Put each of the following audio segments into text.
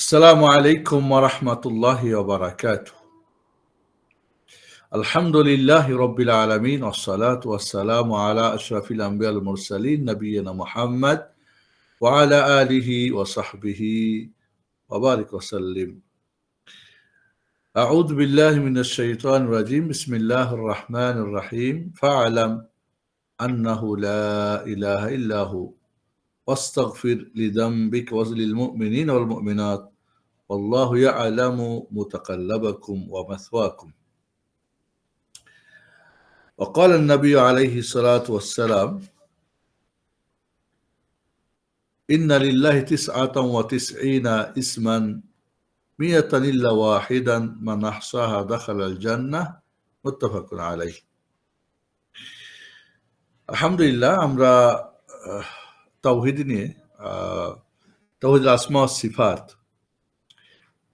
السلام عليكم ورحمة الله وبركاته. الحمد لله رب العالمين والصلاة والسلام على أشرف الأنبياء المرسلين نبينا محمد وعلى آله وصحبه وبارك وسلم. أعوذ بالله من الشيطان الرجيم. بسم الله الرحمن الرحيم. فاعلم أنه لا إله إلا هو واستغفر لذنبك وللمؤمنين والمؤمنات والله يعلم متقلبكم ومثواكم. وقال النبي عليه الصلاة والسلام: إن لله 99 اسما 100 إلا واحدا من أحصاها دخل الجنة متفق عليه. আলহামদুলিল্লাহ, আমরা তাওহীদ নিয়ে তাওহীদ আসমা ও সিফাত,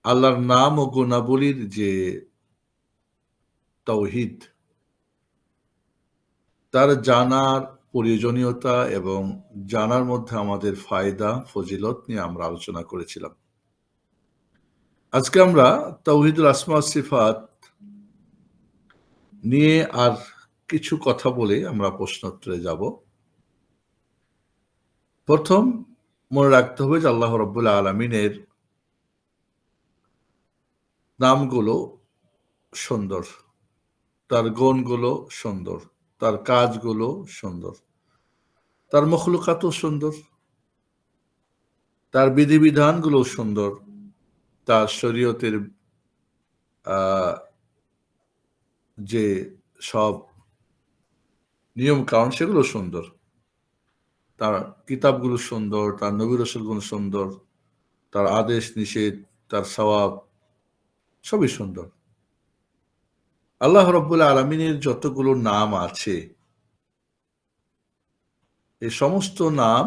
আল্লাহর নাম ও গুণাবলীর যে তাওহীদ, তার জানার প্রয়োজনীয়তা এবং জানার মধ্যে আমাদের ফায়দা ফজিলত নিয়ে আমরা আলোচনা করেছিলাম। আজকে আমরা তাওহীদুল আসমা ওয়াস সিফাত নিয়ে আর কিছু কথা বলে আমরা প্রশ্নোত্তরে যাব। প্রথম মনে রাখতে হবে যে আল্লাহ রাব্বুল আলামিনের নামগুলো সুন্দর, তার গুণগুলো সুন্দর, তার কাজগুলো সুন্দর, তার মখলুকাতও সুন্দর, তার বিধিবিধানগুলো সুন্দর, তার শরীয়তের যে সব নিয়ম কানুন সেগুলো সুন্দর, তার কিতাবগুলো সুন্দর, তার নবী রাসূলগুলো সুন্দর, তার আদেশ নিষেধ, তার সওয়াব সবই সুন্দর। আল্লাহ রাব্বুল আলামিনের যতগুলো নাম আছে, এই সমস্ত নাম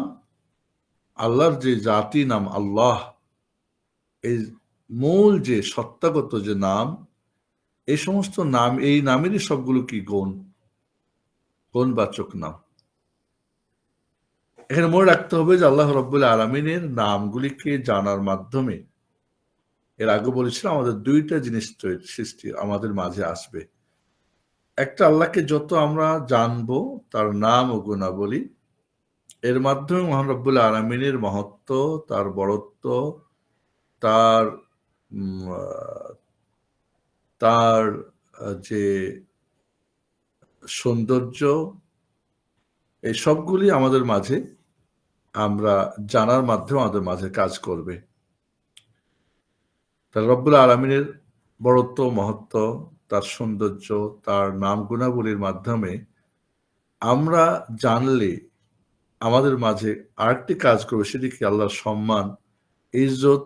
আল্লাহর যে জাতি নাম আল্লাহ, এই মূল যে সত্তাগত যে নাম, এই সমস্ত নাম, এই নামেরই সবগুলো কি গুণবাচক নাম। এখানে মনে রাখতে হবে যে আল্লাহ রাব্বুল আলামিনের নামগুলিকে জানার মাধ্যমে, এর আগে বলেছিলাম, আমাদের দুইটা জিনিস সৃষ্টি আমাদের মাঝে আসবে। একটা, আল্লাহকে যত আমরা জানবো তার নাম ও গুণাবলী, এর মাধ্যমে মহান রব্বুল আলামিনের মহত্ব, তার বড়ত্ব, তার তার যে সৌন্দর্য, এই সবগুলি আমাদের মাঝে আমরা জানার মাধ্যমে আমাদের মাঝে কাজ করবে। তার রব্বুল আলামিনের বড়ত্ব, মহত্ব, তার সৌন্দর্য, তার নাম গুণাবলীর মাধ্যমে আমরা জানলে আমাদের মাঝে আরেকটি কাজ করবে, সেটি কি আল্লাহর সম্মান, ইজ্জত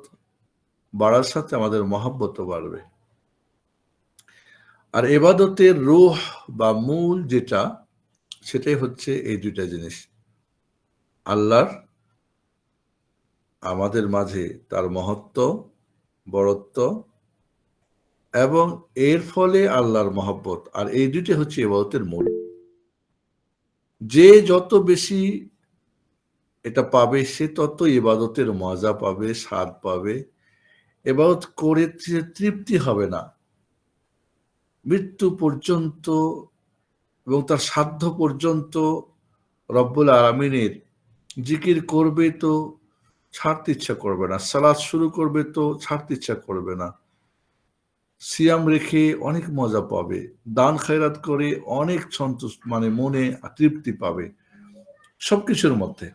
বাড়ার সাথে আমাদের মহব্বতও বাড়বে। আর ইবাদতের রূহ বা মূল যেটা, সেটাই হচ্ছে এই দুইটা জিনিস, আল্লাহর আমাদের মাঝে তার মহত্ব, বড়ত্ব এবং এর ফলে আল্লাহর মহব্বত। আর এই দুইটা হচ্ছে ইবাদতের মূল। যে যত বেশি এটা পাবে, সে তত ইবাদতের মজা পাবে, স্বাদ পাবে, ইবাদত করে তৃপ্তি হবে না। মৃত্যু পর্যন্ত এবং তার সাধ্য পর্যন্ত রব্বুল আলামিনের জিকির করবে তো ছাড়তে ইচ্ছা করবে না, সালাত শুরু করবে তো ছাড়তে ইচ্ছা করবে না, সিয়াম রেখে অনেক মজা পাবে, দান খয়রাত করে অনেক সন্তুষ্ট, মনে তৃপ্তি পাবে সবকিছুর মধ্যে।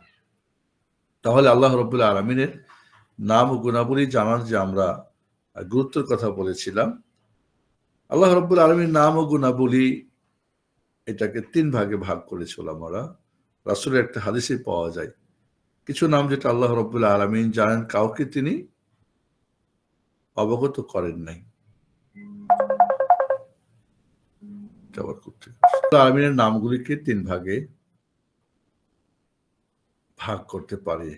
তাহলে আল্লাহ রাব্বুল আলামিনের নাম ও গুণাবলী জানার যে আমরা গুরুত্বের কথা বলেছিলাম, আল্লাহ রাব্বুল আলামিনের নাম ও গুণাবলী এটাকে 3 ভাগে ভাগ করেছে ওলামারা। রাসূলের একটা হাদিসে পাওয়া যায় কিছু নাম যেটা আল্লাহ রাব্বুল আলামিন জানেন, কাউকে তিনি অবগত করেন নাই। আলামিনের নামগুলিকে 3 ভাগে ভাগ করতে পারে।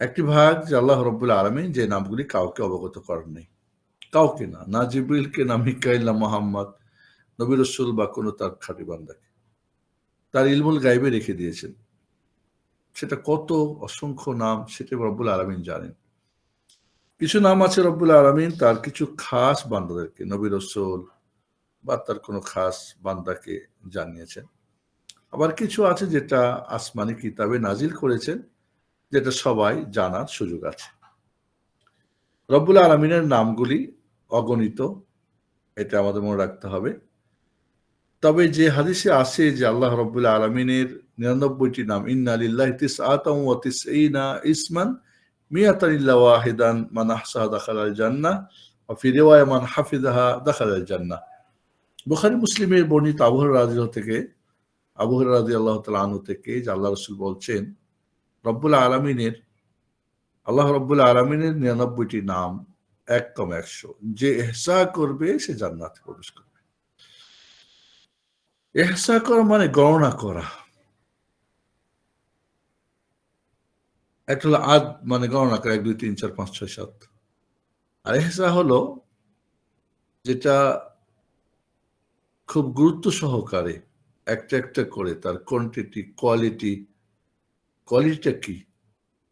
একটি ভাগ যে আল্লাহ রাব্বুল আলামিন যে নামগুলি কাউকে অবগত করেন নাই, কাউকে না, না জিবরিলকে, না মিকাইল, না মুহাম্মদ, নবী রাসূল বা কোনো তার খাঁটি বান্দাকে, তার ইলমুল গায়বে রেখে দিয়েছেন। সেটা কত অসংখ্য নাম, সেটা রব্বুল আলামিন জানেন। কিছু নাম আছে রব্বুল আলামিন তার কিছু খাস বান্দাদেরকে, নবী রাসূল বা তার কোনো খাস বান্দাকে জানিয়েছেন। আবার কিছু আছে যেটা আসমানি কিতাবে নাজিল করেছেন, যেটা সবাই জানার সুযোগ আছে। রব্বুল আলামিনের নামগুলি অগণিত, এটা আমাদের মনে রাখতে হবে। তবে যে হাদিসে আসে যে আল্লাহ রব্বুল আলামিনের ৯৯টি নাম, ইন্না লিল্লাহি তিসআতাও ওয়া তিসঈনা ইসমান মিয়াতান ইল্লা ওয়াহিদান মান আহসাহা দাখালাল জান্নাহ ওয়া ফি রিওয়ায়া মান হাফিজাহা দাখালাল জান্নাহ। বুখারী মুসলিমের বর্ণিত আবু হুরায়রা রাদিয়াল্লাহু থেকে, আবু হুরায়রা রাদিয়াল্লাহু তাআলা আনহু থেকে যে আল্লাহ রাসূল বলছেন, আল্লাহ রব্বুল আলামিনের ৯৯টি নাম একদম ১০০। যে ইহসা করবে সে জান্নাতে প্রবেশ করবে। ইহসা করা মানে গণনা করা। একটা হলো আদ মানে গণনা করা ১, ২, ৩, ৪, ৫, ৬, ৭। আর ইহসা হলো যেটা খুব গুরুত্ব সহকারে একটা একটা করে তার কোয়ান্টিটি, কোয়ালিটিটা কি?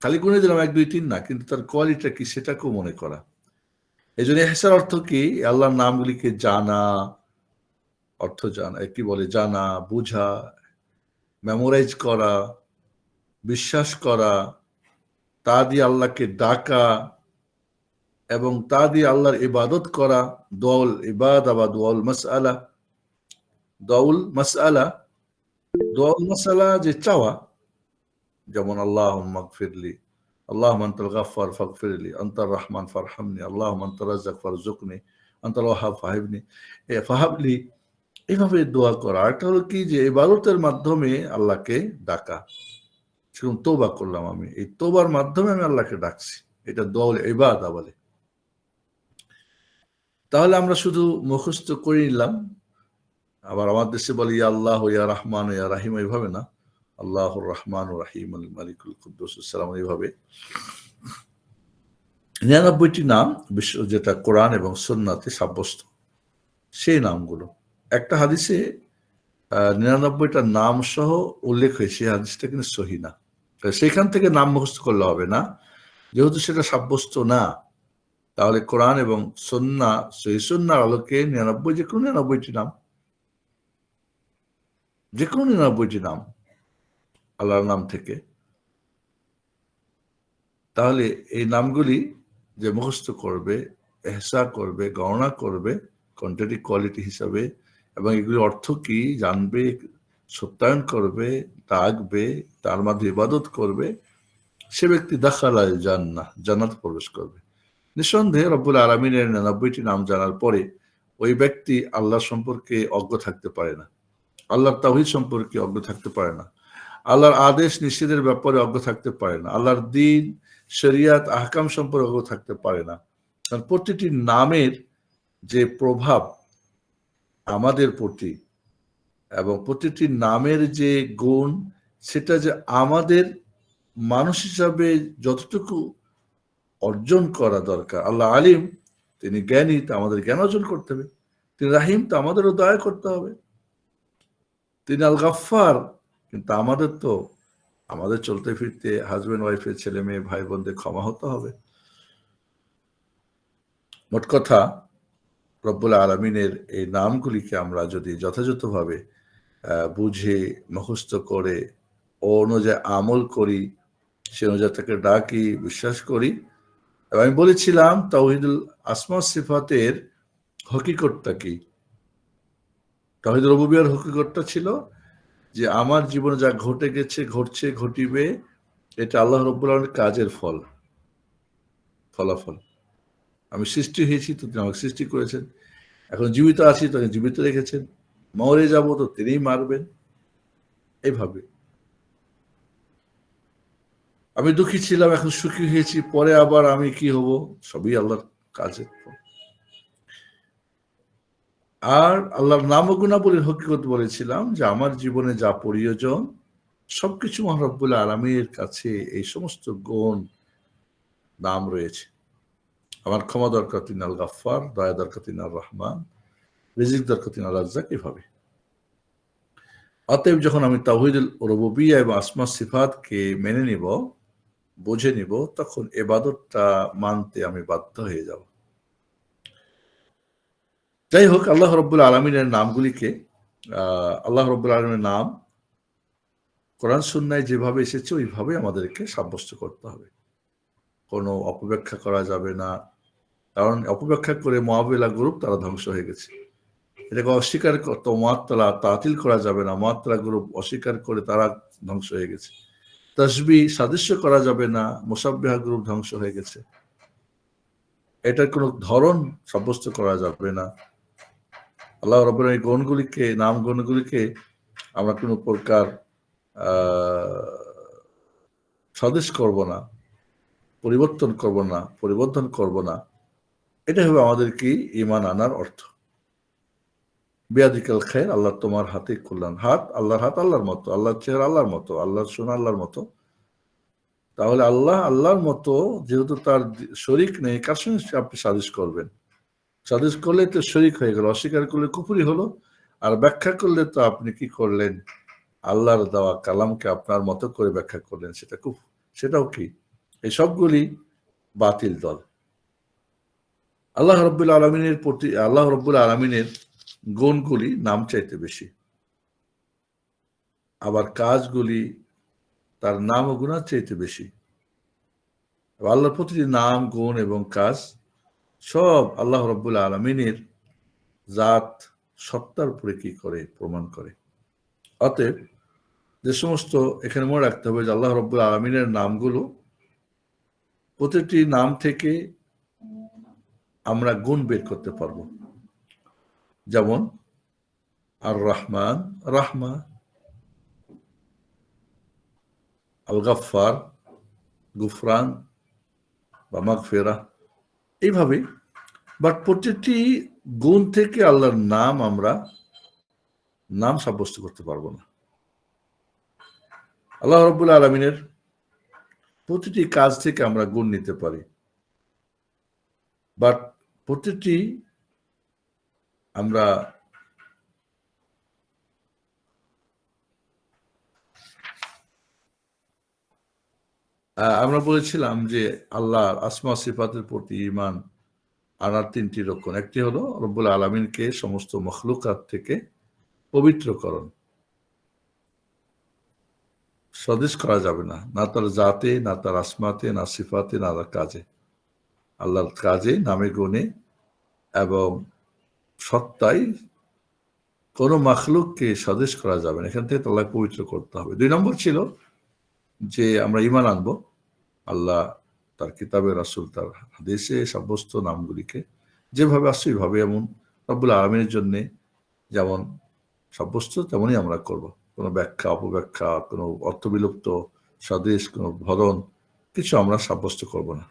খালি গুনে দিলাম ১, ২, ৩ না, কিন্তু তার কোয়ালিটিটা কি সেটাকেও মনে করা। এজন্য ইহসার অর্থ কি? আল্লাহর নামগুলিকে জানা, অর্থ জানা, কি বলে জানা, বুঝা, মেমোরাইজ করা, বিশ্বাস করা, তা দিয়ে আল্লাহকে ডাকা এবং তা দিয়ে আল্লাহর ইবাদত করা, দোয়াউল ইবাদা বা দোয়াউল মাসআলা। দোয়াউল মাসআলা, দোয়াউল মাসআলা যে চাওয়া, যেমন আল্লাহুম্মা গফিরলি, আল্লাহুম্মা আনতাল গাফফার ফাগফিরলি, আনতার রহমান ফারহামনি, আল্লাহুম্মা আনতার রাজ্জাক ফারজুকনি, আনতাল ওয়াহাব ফাহাবলি, এভাবে দোয়া করা। আরেকটা হলো কি যে ইবাদতের মাধ্যমে আল্লাহকে ডাকা। সেরকম তওবা করলাম আমি, এই তওবার মাধ্যমে আমি আল্লাহকে ডাকছি, এটা দোয়াউল ইবাদা বলে। তাহলে আমরা শুধু মুখস্থ করে নিলাম। আবার আমার দেশে বলে ইয়া আল্লাহ ইয়া রহমান ইয়া রাহিম, এইভাবে না। আল্লাহুর রহমানুর রহিম আল মালিকুল কুদ্দুসুস সালাম, এইভাবে ৯৯টি নাম বিশ্ব, যেটা কোরআন এবং সুন্নাতে সাব্যস্ত, সেই নামগুলো। একটা হাদিসে ৯৯টা নাম সহ উল্লেখ হয়েছে, হাদিসটা কিন্তু সহিহ না। সেখান থেকে নাম মুখস্থ করলে হবে না, যেহেতু সেটা সাব্যস্ত না। তাহলে কোরআন এবং সুন্নাহ, সহিহ সুন্নাহর আলোকে ৯৯, যে কোনো ৯৯টি নাম, যে কোনো ৯৯টি নাম আল্লাহর নাম থেকে, তাহলে এই নামগুলি যে মুখস্থ করবে, এহসা করবে, গণনা করবে কোয়ান্টিটি কোয়ালিটি হিসাবে, এবং এগুলির অর্থ কি জানবে, সত্যায়ন করবে, ডাকবে, তার মাধ্যমে ইবাদত করবে, সে ব্যক্তি দাখালাল জান্নাহ, জান্নাতে প্রবেশ করবে। নিঃসন্দেহে রব্বুল আলামিনের ৯৯টি নাম জানার পরে ওই ব্যক্তি আল্লাহ সম্পর্কে অজ্ঞ থাকতে পারে না, আল্লাহর তাওহীদ সম্পর্কে অজ্ঞ থাকতে পারে না, আল্লাহর আদেশ নিষেধের ব্যাপারে অজ্ঞ থাকতে পারে না, আল্লাহর দ্বীন, শরিয়াত, আহকাম সম্পর্কে অজ্ঞ থাকতে পারে না। কারণ প্রতিটি নামের যে প্রভাব আমাদের প্রতি এবং প্রতিটি নামের যে গুণ, সেটা যে আমাদের মানুষ হিসাবে যতটুকু অর্জন করা দরকার। আল্লাহ আলিম, তিনি জ্ঞানী, তা আমাদের জ্ঞান অর্জন করতে হবে। তিনি রাহিম, তা আমাদেরও দয়া করতে হবে। তিনি আল গাফফার, কিন্তু আমাদের চলতে ফিরতে হাজব্যান্ড ওয়াইফের, ছেলে মেয়ে, ভাই বোনদের ক্ষমা হতে হবে। মোট কথা, রব্বুল আলামিনের এই নামগুলিকে আমরা যদি যথাযথভাবে বুঝে, মুখস্থ করে, ও অনুযায়ী আমল করি, সে অনুযায়ী তাকে ডাকি, বিশ্বাস করি। এবং আমি বলেছিলাম তাওহীদুল আসমা সিফাতের হকিকতটা কি। তাওহীদুর রুবুবিয়্যার হকিকতটা ছিল যে আমার জীবনে যা ঘটে গেছে, ঘটছে, ঘটিবে, এটা আল্লাহ রাব্বুল আলামিনের কাজের ফলাফল। আমি সৃষ্টি হয়েছি তো তিনি আমাকে সৃষ্টি করেছেন, এখন জীবিত আছি তো জীবিত রেখেছেন, মরে যাব তো তিনিই মারবেন। এইভাবে আমি দুঃখী ছিলাম, এখন সুখী হয়েছি, পরে আবার আমি কি হব, সবই আল্লাহর কাজের। আর আল্লাহর নাম ও গুণাবলীর হকিকত বলেছিলাম যে আমার জীবনে যা প্রয়োজন সবকিছু মহান রব্বুল আলামিনের কাছে এই সমস্ত গুণ, নাম রয়েছে। আমার ক্ষমা দরকার, তিনি আল গাফফার, দয়া দরকার, তিনি আর রহমান, রিজিক দরকার, তিনি আল রাজ্জাক। এভাবে অতএব যখন আমি তাওহীদুল রুবুবিয়্যাহ এবং আসমা সিফাতকে মেনে নিব, বুঝে নিব, তখন ইবাদতটা মানতে আমি বাধ্য হয়ে যাব। যাই হোক, আল্লাহ রাব্বুল আলামিনের নামগুলিকে আল্লাহ রাব্বুল আলামিনের নাম কোরআন সুন্নায় যেভাবে এসেছে ওইভাবে আমাদেরকে সাব্যস্ত করতে হবে। কোনো অপব্যাখ্যা করা যাবে না। কারণ অপব্যাখ্যা করে মুআত্তিলা গ্রুপ তারা ধ্বংস হয়ে গেছে। এটাকে অস্বীকার তো মুআত্তিলা তাতিল করা যাবে না। মুআত্তিলা গ্রুপ অস্বীকার করে তারা ধ্বংস হয়ে গেছে। তাসবিহ সাদৃশ্য করা যাবে না। মুসাব্বিহা গ্রুপ ধ্বংস হয়ে গেছে। এটার কোনো ধরন সাব্যস্ত করা যাবে না। আল্লাহ রাব্বুল এই গুণগুলিকে, নাম গুণগুলিকে আমরা কোনো প্রকার সাদৃশ করব না, পরিবর্তন করব না, পরিবর্ধন করব না। এটা হবে আমাদেরকে ঈমান আনার অর্থ। বিয়াদিকাল খায়র, আল্লাহ তোমার হাতে কল্যাণ। হাত আল্লাহর হাত আল্লাহর মতো, আল্লাহর চেহারা আল্লাহর মতো, আল্লাহর শোনা আল্লাহর মতো। তাহলে আল্লাহ আল্লাহর মতো, যেহেতু তার শরীক নেই, কার সঙ্গে আপনি সাদৃশ করবেন? সাদৃশ করলে তো শরীক হয়ে গেল, অস্বীকার করলে কুফরি হলো। আর ব্যাখ্যা করলে তো আপনি কি করলেন? আল্লাহর দেওয়া কালামকে আপনার মতো করে ব্যাখ্যা করলেন, সেটাও কি? এই সবগুলি বাতিল দল। আল্লাহ রাব্বুল আলামিনের প্রতি, আল্লাহ রাব্বুল আলামিনের গুণগুলি নাম চাইতে বেশি, আবার কাজগুলি তার নাম ও গুণার চাইতে বেশি। আল্লাহর প্রতিটি নাম, গুণ এবং কাজ সব আল্লাহ রাব্বুল আলামিনের জাত সত্তার উপরে কি করে? প্রমাণ করে। অতএব যে সমস্ত, এখানে মনে রাখতে হবে যে আল্লাহ রাব্বুল আলামিনের নামগুলো, প্রতিটি নাম থেকে আমরা গুণ বের করতে পারবো। যেমন আর রহমান, রাহমা, আল গাফফার, গুফরান বা মাগফিরাহ, এইভাবে। বাট প্রতিটি গুণ থেকে আল্লাহর নাম আমরা নাম সাব্যস্ত করতে পারবো না। আল্লাহ রাব্বুল আলামিনের প্রতিটি কাজ থেকে আমরা গুণ নিতে পারি, বাট প্রতিটি আমরা বলেছিলাম যে আল্লাহর আসমা সিফাতের প্রতি ঈমান আনার তিনটি রক্ষণ। একটি হলো রব্বুল আলামিনকে সমস্ত মখলুকাত থেকে পবিত্রকরণ, সদৃশ করা যাবে না, না তার জাতে, না তার আসমাতে, না সিফাতে, না তার কাজে। আল্লাহর কাজে, নামে, গুণে এবং সত্তায় কোনো মাখলুককে সদৃশ করা যাবে না। এখান থেকে আল্লাহ পবিত্র করতে হবে। 2 নম্বর ছিল যে আমরা ঈমান আনবো আল্লাহ তার কিতাবে, রাসূল তার হাদিসে সাব্যস্ত নামগুলিকে যেভাবে আসছে ওইভাবে, এমন রব্বুল আলামিনের জন্য যেমন সাব্যস্ত তেমনই আমরা করব। কোনো ব্যাখ্যা, অপব্যাখ্যা, কোনো অর্থবিলুপ্ত, সদৃশ, কোনো ভরণ কিছু আমরা সাব্যস্ত করব না।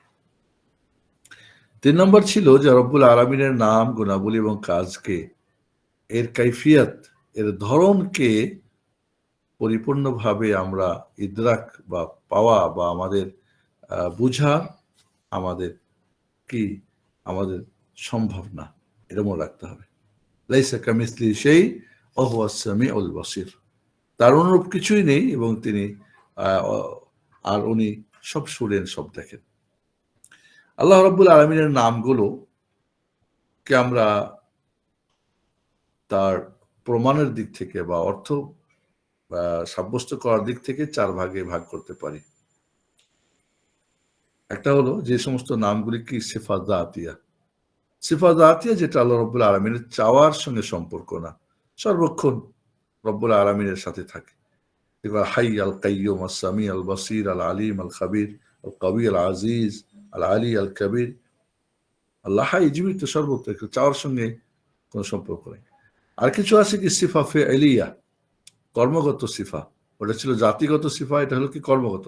3 নম্বর ছিল যে রব্বুল আলামিনের নাম, গুণাবলী এবং কাজকে, এর কাইফিয়াত, এর ধরনকে পরিপূর্ণভাবে আমরা ইদরাক বা পাওয়া বা আমাদের বুঝা আমাদের কি আমাদের সম্ভব না। এটা মনে রাখতে হবে। লাইসা কামিসলিহি শাই ওয়া হুয়া আস-সামিউল বাসীর। তার অনুরূপ কিছুই নেই এবং তিনি আর উনি সব শুনেন, সব দেখেন। আল্লাহ রাব্বুল আলামিনের নামগুলোকে আমরা তার প্রমাণের দিক থেকে বা অর্থ সাব্যস্ত করার দিক থেকে 4 ভাগে ভাগ করতে পারি। একটা হলো যে সমস্ত নামগুলি কি সিফাত যাতিয়া। সিফাত যাতিয়া যেটা আল্লাহ রাব্বুল আলামিনের চাওয়ার সঙ্গে সম্পর্ক না, সর্বক্ষণ রব্বুল আলামিনের সাথে থাকে। এবার হাই, আল কাইয়ুম, আস সামি, আল বাসীর, আল আলিম, আল খাবির, আল কবি, আল আজিজ, আল আলী, আল কবির। আল্লাহ হাই, জীবিত, সর্বত্র, চাওয়ার সঙ্গে কোনো সম্পর্ক নেই। আর কিছু আছে কি সিফা ফি'লিয়া, কর্মগত সিফা। ওটা ছিল জাতিগত সিফা, এটা হলো কি কর্মগত,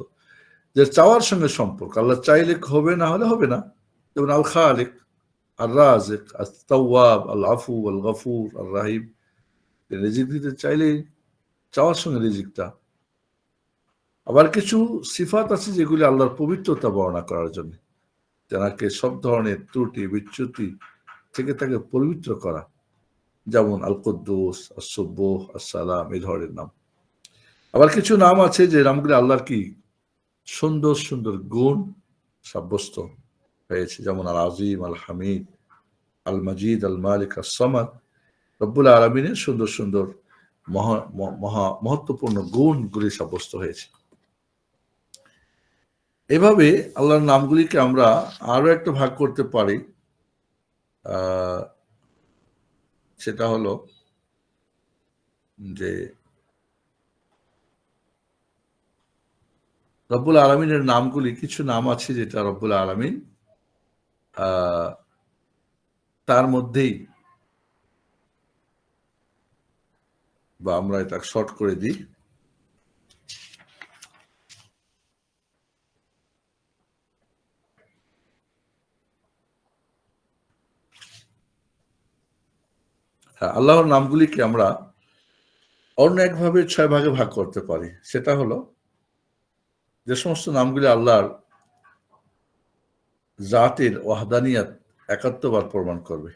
যে চাওয়ার সঙ্গে সম্পর্ক। আল্লাহ চাইলে হবে, না হলে হবে না। যেমন আল খালিক, আর রাজিক, আল তাওয়াব, আল আফু, আল গফুর, আর রাহিম। রিজিক দিতে চাইলে চাওয়ার সঙ্গে রিজিকটা। আবার কিছু সিফাত আছে যেগুলি আল্লাহর পবিত্রতা বর্ণনা করার জন্য, তেনাকে সব ধরনের ত্রুটি, বিচ্যুতি থেকে তাকে পবিত্র করা। যেমন আল কুদ্দুস, আস-সুবুহ, আস-সালাম, এই ধরনের নাম। আবার কিছু নাম আছে যে নামগুলি আল্লাহর কি সুন্দর সুন্দর গুণ সাব্যস্ত হয়েছে, যেমন আল আজিম, আল হামিদ, আল মাজিদ, আল মালিক, আল সামাদ। রব্বুল আলামিনের সুন্দর সুন্দর মহত্বপূর্ণ গুণগুলি সাব্যস্ত হয়েছে। এভাবে আল্লাহর নামগুলিকে আমরা আরো একটা ভাগ করতে পারি, সেটা হলো যে রব্বুল আলামিনের নামগুলি, কিছু নাম আছে যেটা রব্বুল আলামিন তার মধ্যেই, বা আমরা এটা শর্ট করে দিই, আল্লাহর নামগুলিকে আমরা অন্য একভাবে 6 ভাগে ভাগ করতে পারি। সেটা হলো যে সমস্ত নামগুলি আল্লাহর জাতের ওয়াহদানিয়াত, একাত্মবাদ প্রমাণ করবে।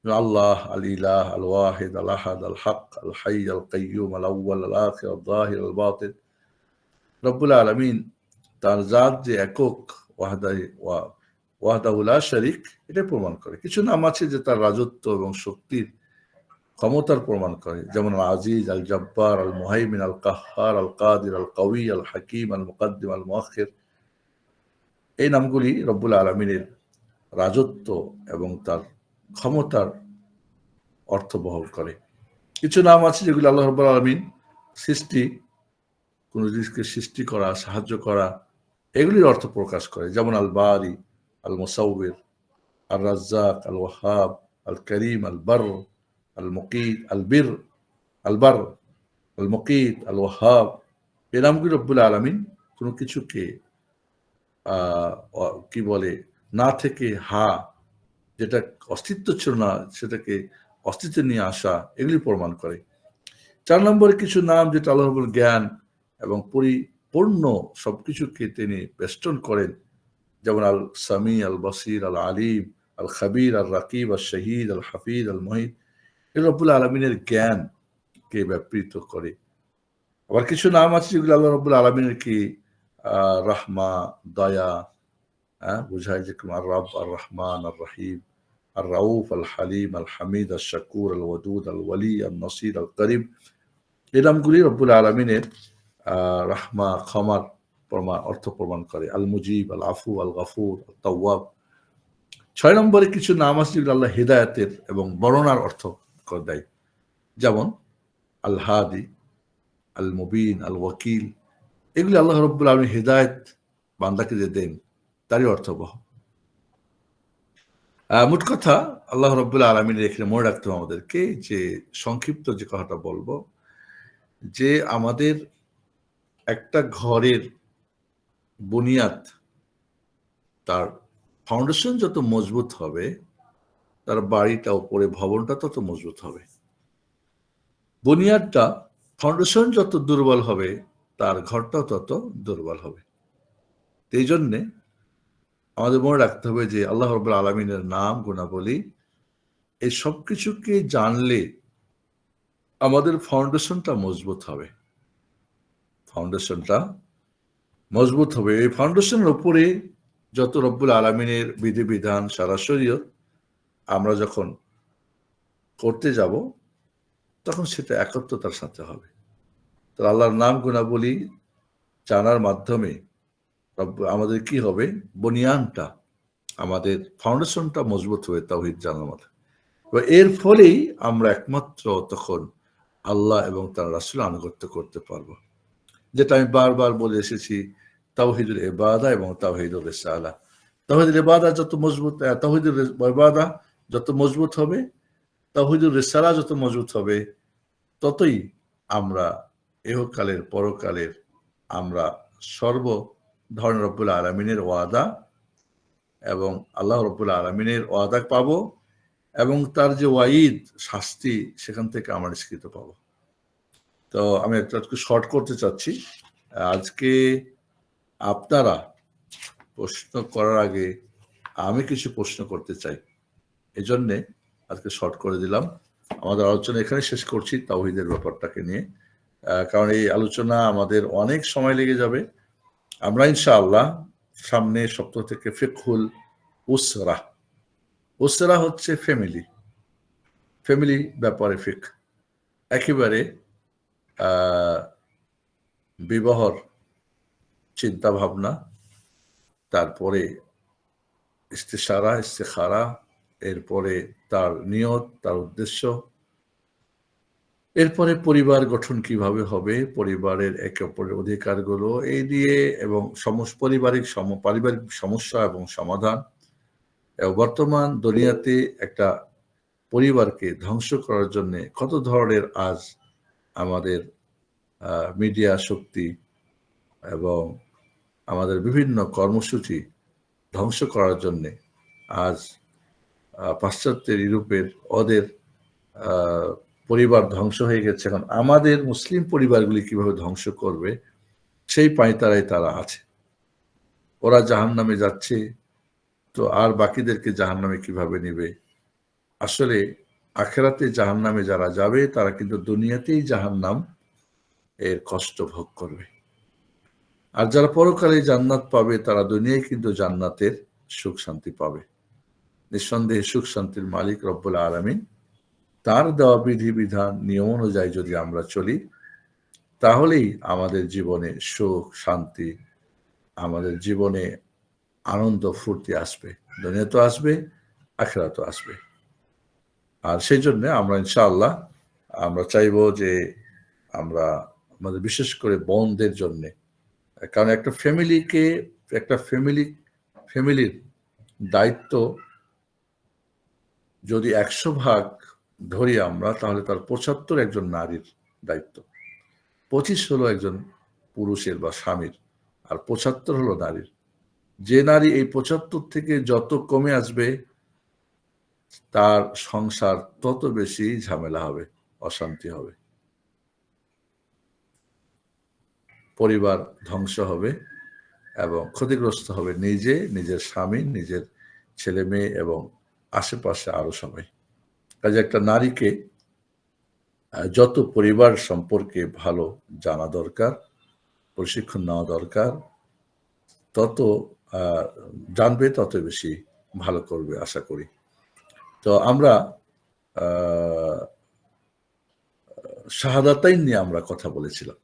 আল্লাহ, আল ইলাহ, আল ওয়াহিদ, আল আহাদ, আল হক, আল হাই, আল কাইয়ুম, আল আউয়াল, আল আখির, আল যাহির, আল বাতিন। রব্বুল আলামিন তার জাত যে একক, ওয়াহদাহু লা শারীক, এটা প্রমাণ করে। কিছু নাম আছে যে তার রাজত্ব এবং শক্তির, ক্ষমতার প্রমাণ করে, যেমন আল আজিজ, আল জব্বার, আল মুহাইমিন, আল কাহ্হার, আল কাদির, আল কওয়ি, আল হাকিম, আল মুকদ্দিম, আল মুআখির। এই নামগুলি রব্বুল আলামিনের রাজত্ব এবং তার ক্ষমতার অর্থ বহন করে। কিছু নাম আছে যেগুলো আল্লাহ রাব্বুল আলামিন সৃষ্টি, কোন জিনিসকে সৃষ্টি করা, সাহায্য করা, এগুলির অর্থ প্রকাশ করে, যেমন আল বারি, আল মুসাউবির, আল রাজ্জাক, আল ওয়াহাব, আল করিম, আল বার, আল মুকিত, আল বীর, আল বার, আল মুকিত, আল ওয়াহাব। এই নামগুলি রব্বুল আলামিন কোনো কিছুকে কি বলে, না থেকে হা, যেটা অস্তিত্ব ছিল না সেটাকে অস্তিত্বে নিয়ে আসা, এগুলি প্রমাণ করে। 4 নম্বরে কিছু নাম যেটা আল্লাহ রাব্বুল জ্ঞান এবং পরিপূর্ণ সবকিছুকে তিনি বেষ্টন করেন, যেমন আল সামি, আল বাসির, আল আলিম, আল খাবির, আল রাকিব, আল শহীদ, আল হাফিজ, আল মুহিত। এগুলো রব্বুল আলামিনের জ্ঞানকে ব্যাপৃত করে। আবার কিছু নাম আছে যেগুলো আল্লাহ রাব্বুল আলামিনের কি রাহমা, দয়া বুঝায়, যে আর রব, আর রহমান, আর রহিম, আর রাউফ, আল হালিম, আল হামিদ, আল শাকুর, আল ওয়াদুদ, আল ওয়ালি, আল নসির, আল করিম। এই নামগুলি রব্বুল আলামিনের রাহমা, ক্ষমার অর্থ প্রমাণ করে। আল মুজিব, আল আফু, আল গফুর, আল তাওয়াব। 6 নম্বরে কিছু নাম আছে যেগুলো আল্লাহ হিদায়াতের এবং বর্ণনার অর্থ দেয়, যেমন আল হাদি, আল মুবিন, আল ওয়াকিল। এগুলি আল্লাহ রাব্বুল আলামিন হিদায়াত বান্দাকে যে দেন তারই অর্থবহ। মোট কথা, আল্লাহ রাব্বুল আলামিনের এখানে মনে রাখতে হবে আমাদেরকে, যে সংক্ষিপ্ত যে কথাটা বলবো, যে আমাদের একটা ঘরের বুনিয়াদ, তার ফাউন্ডেশন যত মজবুত হবে, তার বাড়িটা, উপরে ভবনটা তত মজবুত হবে। বুনিয়াদটা, ফাউন্ডেশন যত দুর্বল হবে, তার ঘরটাও তত দুর্বল হবে। এই জন্যে আমাদের মনে রাখতে হবে যে আল্লাহ রাব্বুল আলামিনের নাম, গুণাবলী, এই সব কিছুকে জানলে আমাদের ফাউন্ডেশনটা মজবুত হবে। ফাউন্ডেশনটা মজবুত হবে। এই ফাউন্ডেশনের উপরে যত রব্বুল আলামিনের বিধিবিধান, সারা শরীয়ত আমরা যখন করতে যাব, তখন সেটা একত্বতার সাথে হবে। তো আল্লাহর নাম, গুণাবলী জানার মাধ্যমে আমাদের কি হবে, বুনিয়ানটা, আমাদের ফাউন্ডেশনটা মজবুত হবে তাওহীদ জানার মধ্যে। এর ফলেই আমরা একমাত্র তখন আল্লাহ এবং তার রাসূল আনুগত্য করতে পারবো। যেটা আমি বারবার বলে এসেছি, তাওহীদুল ইবাদা এবং তাওহীদুর রিসালা। তাওহীদুল ইবাদা যত মজবুত, তাওহীদুল ইবাদা যত মজবুত হবে, তাওহীদুর রিসালা যত মজবুত হবে, ততই আমরা ইহকালের, পরকালের, আমরা সর্ব ধরনের রব্বুল আলামিনের ওয়াদা এবং আল্লাহ রব্বুল আলামিনের ওয়াদা পাবো, এবং তার যে ওয়াইদ, শাস্তি, সেখান থেকে আমরা নিষ্কৃত পাবো। তো আমি একটু শর্ট করতে চাচ্ছি। আজকে আপনারা প্রশ্ন করার আগে আমি কিছু প্রশ্ন করতে চাই, এজন্যে আজকে শর্ট করে দিলাম। আমাদের আলোচনা এখানে শেষ করছি তাওহীদের ব্যাপারটাকে নিয়ে, কারণ এই আলোচনা আমাদের অনেক সময় লেগে যাবে। আমরা ইনশাআল্লাহ সামনে সপ্তাহ থেকে ফিকহুল উসরা। উসরা হচ্ছে ফ্যামিলি ব্যাপারে ফিকহ। একেবারে বিবাহর চিন্তাভাবনা, তারপরে ইস্তিশারা, ইস্তেখারা, এরপরে তার নিয়ত, তার উদ্দেশ্য, এরপরে পরিবার গঠন কিভাবে হবে, পরিবারের একে অপরের অধিকারগুলো এই দিয়ে, এবং পারিবারিক সমস্যা এবং সমাধান। বর্তমান দুনিয়াতে একটা পরিবারকে ধ্বংস করার জন্য কত ধরনের আজ আমাদের মিডিয়া শক্তি এবং আমাদের বিভিন্ন কর্মসূচি ধ্বংস করার জন্যে আজ পাশ্চাত্যের ইউরোপের ওদের পরিবার ধ্বংস হয়ে গেছে। এখন আমাদের মুসলিম পরিবারগুলি কিভাবে ধ্বংস করবে সেই পাঁয়তারায় তারা আছে। ওরা জাহান্নামে যাচ্ছে, তো আর বাকিদেরকে জাহান্নামে কিভাবে নিবে? আসলে আখেরাতে জাহান্নামে যারা যাবে তারা কিন্তু দুনিয়াতেই জাহান্নাম এর কষ্ট ভোগ করবে। আর যারা পরকালে জান্নাত পাবে তারা দুনিয়ায় কিন্তু জান্নাতের সুখ শান্তি পাবে। নিঃসন্দেহে সুখ শান্তির মালিক রব্বুল আলামিন, তার দেওয়া বিধিবিধান নিয়ম অনুযায়ী যদি আমরা চলি, তাহলেই আমাদের জীবনে সুখ শান্তি, আমাদের জীবনে আনন্দ ফুর্তি আসবে। দুনিয়াতেও আসবে, আখিরাতেও আসবে। আর সেই জন্য আমরা ইনশাআল্লাহ আমরা চাইবো যে আমরা আমাদের বিশেষ করে বোনদের জন্যে, কারণ একটা ফ্যামিলির দায়িত্ব যদি ১০০ ভাগ ধরি আমরা, তাহলে তার ৭৫ একজন নারীর দায়িত্ব, ২৫ হলো একজন পুরুষের বা স্বামীর, আর ৭৫ হলো নারীর। যে নারী এই ৭৫ থেকে যত কমে আসবে, তার সংসার তত বেশি ঝামেলা হবে, অশান্তি হবে, পরিবার ধ্বংস হবে এবং ক্ষতিগ্রস্ত হবে নিজে, নিজের স্বামী, নিজের ছেলে মেয়ে এবং আশেপাশে আরো সবাই। কাজে একটা নারীকে যত পরিবার সম্পর্কে ভালো জানা দরকার, প্রশিক্ষণ নেওয়া দরকার, তত জানবে তত বেশি ভালো করবে আশা করি। তো আমরা শাহাদাতাইন নিয়ে আমরা কথা বলেছিলাম।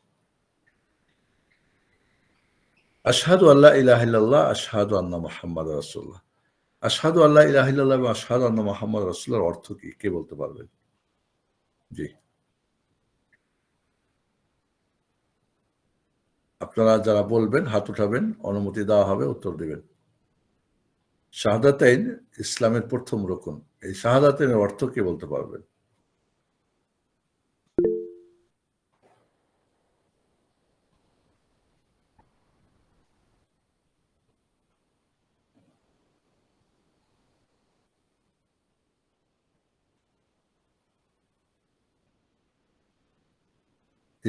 আশহাদু আল্লা ইলাহা ইল্লাল্লাহ, আশহাদু আন্না মুহাম্মাদুর রাসূলুল্লাহ। আশহাদু আল্লা ইলাহা ইল্লাল্লাহ এবং আশহাদু আন্না মুহাম্মাদুর রাসূলুল্লাহর অর্থ কি? কে বলতে পারবেন? জি। আপনারা যারা বলবেন হাত উঠাবেন, অনুমতি দেওয়া হবে, উত্তর দিবেন। শাহাদাতাইন ইসলামের প্রথম রুকুন। এই শাহাদাতাইনের অর্থ কে বলতে পারবেন?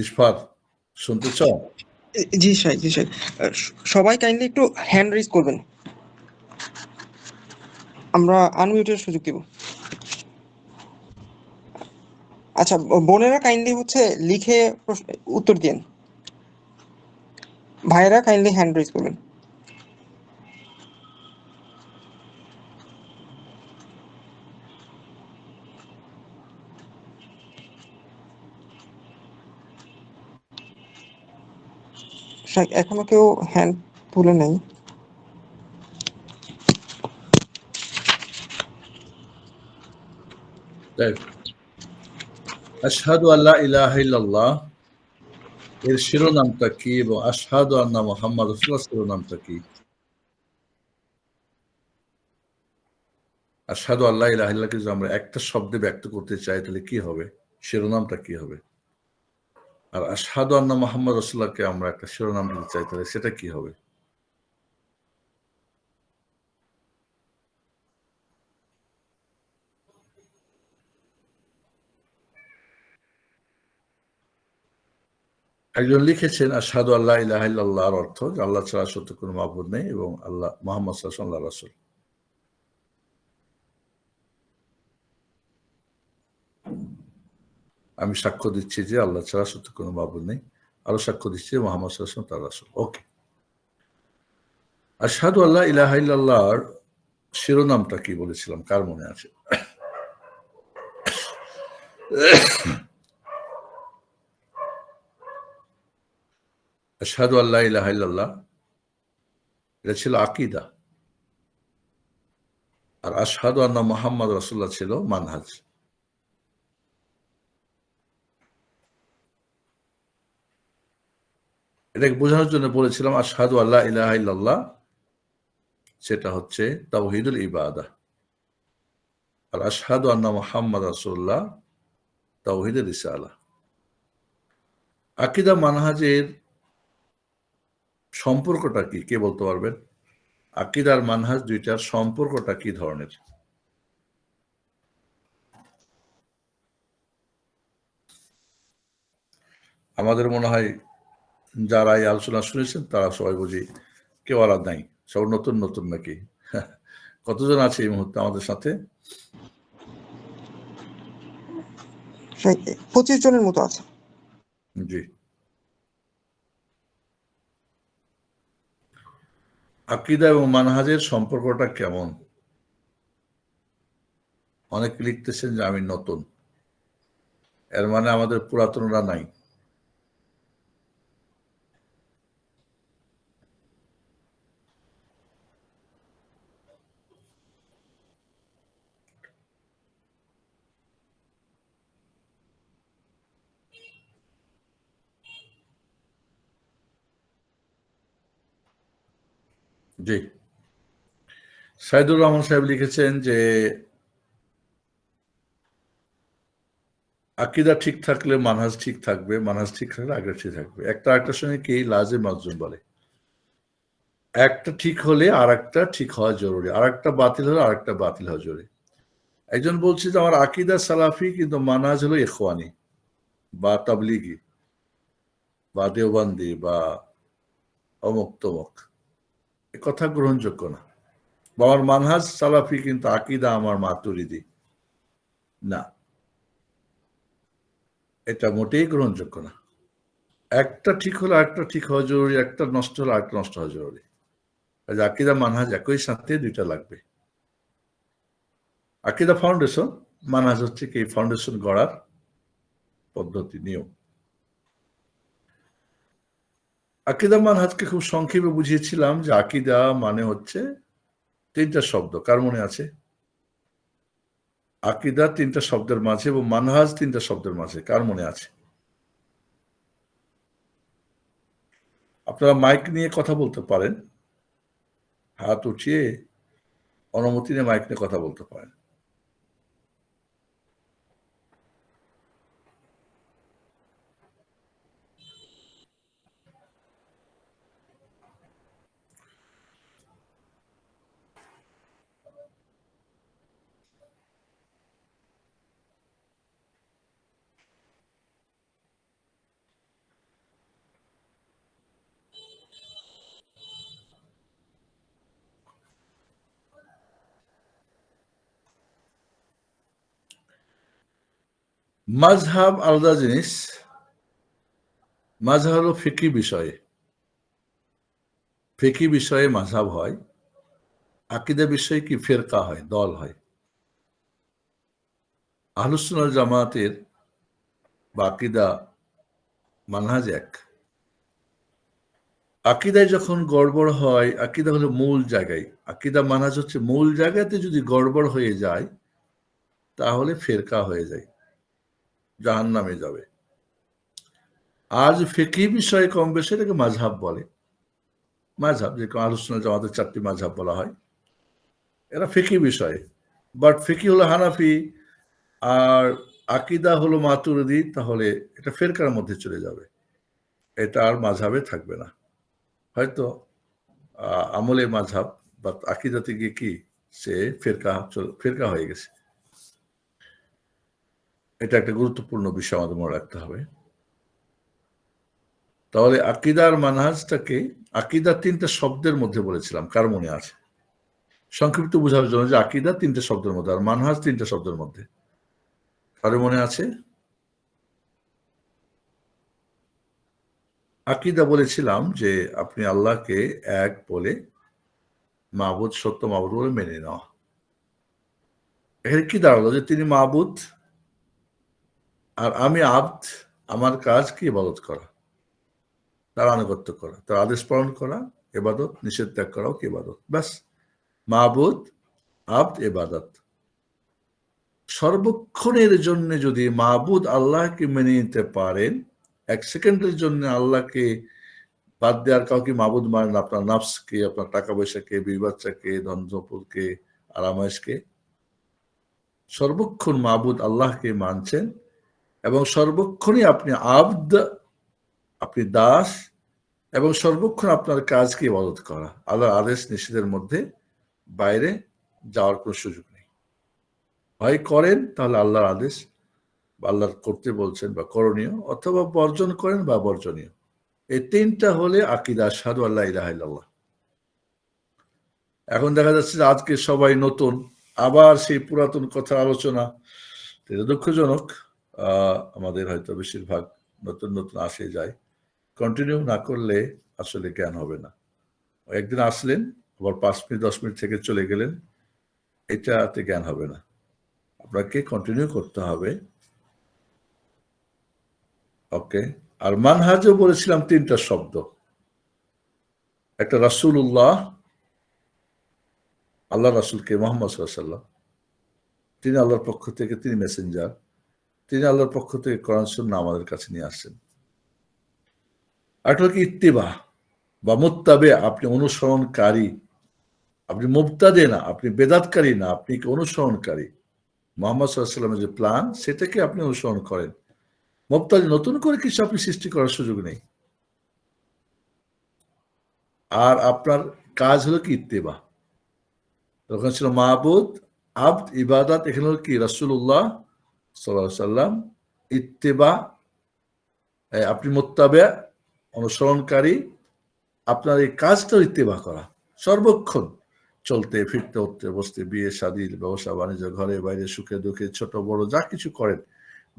ইসফার, শুনতে চাও? জি স্যার, জি স্যার। সবাই কাইন্ডলি একটু হ্যান্ড রেজ করবেন। আমরা আনমিউটের সুযোগ দিব। আচ্ছা, বোনেরা কাইন্ডলি হচ্ছে লিখে উত্তর দিন। ভাইয়েরা কাইন্ডলি হ্যান্ড রেজ করবেন। এখনো কেউ হ্যান্ড তুলে নেই। আশহাদু আল্লা ইলাহা ইল্লাল্লাহ এর শিরোনামটা কি এবং আশহাদু আন্না মুহাম্মাদুর রাসূলুল্লাহ শিরোনামটা কি? আশহাদু আল্লা ইলাহা ইল্লাল্লাহকে যদি আমরা একটা শব্দে ব্যক্ত করতে চাই তাহলে কি হবে? শিরোনামটা কি হবে? আর আশহাদু আন্না মুহাম্মাদুর রাসূলুল্লাহকে আমরা একটা শিরোনাম দিতে চাই তাহলে সেটা কি হবে? একজন লিখেছেন আশহাদু আল্লা ইলাহা ইল্লাল্লাহর অর্থ যে আল্লাহ ছাড়া সত্য কোনো মাবুদ নেই এবং আল্লাহ মুহাম্মদ সাল্লাল্লাহু আলাইহি ওয়াসাল্লাম রাসূল। আমি সাক্ষ্য দিচ্ছি যে আল্লাহ ছাড়া সত্য কোনো মাবুদ নেই। আরো সাক্ষ্য দিচ্ছি যে মুহাম্মদ সাল্লাল্লাহু আলাইহি ওয়াসাল্লাম তার রাসূল। ওকে। আশহাদু আল্লা ইলাহা ইল্লাল্লাহর শিরোনামটা কি বলেছিলাম, কার মনে আছে? আশহাদু আল্লা ইলাহা ইল্লাল্লাহ এটা ছিল আকীদা, আর আশহাদু আন্না মুহাম্মদ রাসূলুল্লাহ ছিল মানহাজ। এটাকে বোঝানোর জন্য বলেছিলাম আশহাদু আল্লা ইলাহা ইল্লাল্লাহ সেটা হচ্ছে তাওহীদুল ইবাদা, আর আশহাদু আন্না মুহাম্মদ রাসূলুল্লাহ তাওহীদুর রিসালা। আকীদা মানহাজের সম্পর্কটা কি, কে বলতে পারবেন? আকীদা আর মানহাজ দুইটার সম্পর্কটা কি ধরনের? আমাদের মনে হয় যারা এই আলোচনা শুনেছেন তারা সবাই বুঝি কেউ আলাদা নাই, সব নতুন নতুন নাকি? কতজন আছে এই মুহূর্তে আমাদের সাথে? 25 জনের মতো আছে। জি। আকীদা এবং মানহাজের সম্পর্কটা কেমন? অনেকে লিখতেছেন যে আমি নতুন, এর মানে আমাদের পুরাতনরা নাই। জি, সাইদুর রহমান সাহেব লিখেছেন যে আকীদা ঠিক থাকলে মানহাজ ঠিক থাকবে, মানহাজ ঠিক থাকলে আকীদা ঠিক থাকবে। একটা আরেকটার সঙ্গে কি লাজিম মাজুম বলে, একটা ঠিক হলে আর একটা ঠিক হওয়া জরুরি, আর একটা বাতিল হলে আর একটা বাতিল হওয়া জরুরি। একজন বলছে যে আমার আকীদা সালাফি কিন্তু মানহাজ হলো ইখওয়ানি বা তাবলিগি বা দেওবন্দি বা অমুক তমুক, এ কথা গ্রহণযোগ্য না। বা আমার মানহাজ সালাফি কিন্তু আকীদা আমার মাতুরিদি, না, এটা মোটেই গ্রহণযোগ্য না। একটা ঠিক হলে আরেকটা ঠিক হওয়া জরুরি, একটা নষ্ট হলে আরেকটা নষ্ট হওয়া জরুরি। আকীদা মানহাজ একই সাথে দুইটা লাগবে। আকীদা ফাউন্ডেশন, মানহাজ হচ্ছে কি ফাউন্ডেশন গড়ার পদ্ধতি, নিয়ম। আকীদা মানহাজকে খুব সংক্ষেপে বুঝিয়েছিলাম যে আকীদা মানে হচ্ছে তিনটা শব্দ, কার মনে আছে? আকীদা তিনটা শব্দের মাঝে এবং মানহাজ তিনটা শব্দের মাঝে, কার মনে আছে? আপনারা মাইক নিয়ে কথা বলতে পারেন, হাত উঠিয়ে অনুমতি নিয়ে মাইক নিয়ে কথা বলতে পারেন। মাযহাব আলাদা জিনিস। মাযহাব হলো ফিকহি বিষয়ে, ফিকহি বিষয়ে মাযহাব হয়। আকীদা বিষয়ে কি ফিরকা হয়, দল হয়। আহলুস সুন্নাহ ওয়াল জামাতের বা আকীদা মানহাজ এক। আকীদায় যখন গড়বড় হয়, আকীদা হলো মূল জায়গায়, আকীদা মানহাজ হচ্ছে মূল জায়গাতে যদি গড়বড় হয়ে যায় তাহলে ফিরকা হয়ে যায়, জাহান্নামে যাবে। আর যে ফিকহি বিষয়ে কম বেশি এটাকে মাযহাব বলে। মাযহাব যেরকম আহলুস সুন্নাহ ওয়াল জামাতের 4টি মাযহাব বলা হয়, এরা ফিকহি বিষয়ে। বাট ফিকহি হলো হানাফি আর আকীদা হলো মাতুরিদি, তাহলে এটা ফিরকার মধ্যে চলে যাবে, এটা আর মাযহাবে থাকবে না। হয়তো আমলে মাযহাব বা আকীদাতে গিয়ে কি সে ফিরকা হয়ে গেছে। এটা একটা গুরুত্বপূর্ণ বিষয় আমাদের মনে রাখতে হবে। তাহলে আকীদা আর মানহাজটাকে আকীদা 3টা শব্দের মধ্যে বলেছিলাম, কার মনে আছে? সংক্ষিপ্ত বোঝার জন্য যে আকীদা 3টা শব্দের মধ্যে আর মানহাজ 3টা শব্দের মধ্যে, কারো মনে আছে? আকীদা বলেছিলাম যে আপনি আল্লাহকে এক বলে মাবুদ সত্য মাবুদ বলে মেনে নেওয়া। এখানে কি দাঁড়ালো যে তিনি মাবুদ আর আমি আব্দ, আমার কাজ কি ইবাদত করা, তার আনুগত্য করা, তার আদেশ পালন করা, ইবাদত, নিষেধ ত্যাগ করাও কি ইবাদত। ব্যাস, মাবুদ, আব্দ, ইবাদত। সর্বক্ষণের জন্য যদি মাবুদ আল্লাহকে মেনে নিতে পারেন, এক সেকেন্ডের জন্য আল্লাহকে বাদ দেওয়ার কাউকে মাবুদ মানেন, আপনার নাফসকে, আপনার টাকা পয়সাকে, বিবি বাচ্চাকে, ধন সম্পদকে, আরামায়েশকে, সর্বক্ষণ মাবুদ আল্লাহকে মানছেন এবং সর্বক্ষণই আপনি আব্দ, আপনি দাস, এবং সর্বক্ষণ আপনার কাজকে ইবাদত করা, আল্লাহর আদেশ নিষেধের মধ্যে বাইরে যাওয়ার কোনো সুযোগ নেই। হয় করেন তাহলে আল্লাহর আদেশ বা আল্লাহর করতে বলছেন বা করণীয়, অথবা বর্জন করেন বা বর্জনীয়। এই তিনটা হলে আকিদা, আশহাদু আল্লা ইলাহা ইল্লাল্লাহ। এখন দেখা যাচ্ছে যে আজকে সবাই নতুন, আবার সেই পুরাতন কথার আলোচনা। এটা দুঃখজনক, আমাদের হয়তো বেশিরভাগ নতুন নতুন আসে যায়, কন্টিনিউ না করলে আসলে জ্ঞান হবে না। একদিন আসলেন, আবার 5 মিনিট 10 মিনিট থেকে চলে গেলেন, এটাতে জ্ঞান হবে না। আপনাকে কন্টিনিউ করতে হবে। ওকে। আর মানহাজও বলেছিলাম 3টা শব্দ। একটা রাসূলুল্লাহ, আল্লাহ রাসূলকে, মুহাম্মদ সাল্লাল্লাহু আলাইহি ওয়াসাল্লাম, তিনি আল্লাহর পক্ষ থেকে, তিনি মেসেঞ্জার, তিনি আল্লাহর পক্ষ থেকে কোরআন সুন্নাহ আমাদের কাছে নিয়ে আসছেন। আরেকটা কি ইত্তিবা বা মুত্তাবে, আপনি অনুসরণকারী, আপনি মুবতাদে না, আপনি বেদাতকারী না, আপনি অনুসরণকারী। মুহাম্মদ সাল্লাল্লাহু আলাইহি ওয়াসাল্লামের যে প্ল্যান, সেটাকে আপনি অনুসরণ করেন। মুবতাদি, নতুন করে কিছু আপনি সৃষ্টি করার সুযোগ নেই। আর আপনার কাজ হলো কি ইত্তিবা। ওখানে ছিল মাবুদ, আব্দ, ইবাদত, এখানে হলো কি রাসূলুল্লাহ সাল্লাল্লাহু আলাইহি ওয়াসাল্লাম, ইত্তিবা, আপনি মুত্তাবে, অনুসরণকারী, আপনার এই কাজটাও ইত্তিবা করা, সর্বক্ষণ চলতে ফিরতে, উঠতে বসতে, বিয়ে শাদী, ব্যবসা বাণিজ্য, ঘরে বাইরে, সুখে দুঃখে, ছোট বড় যা কিছু করেন,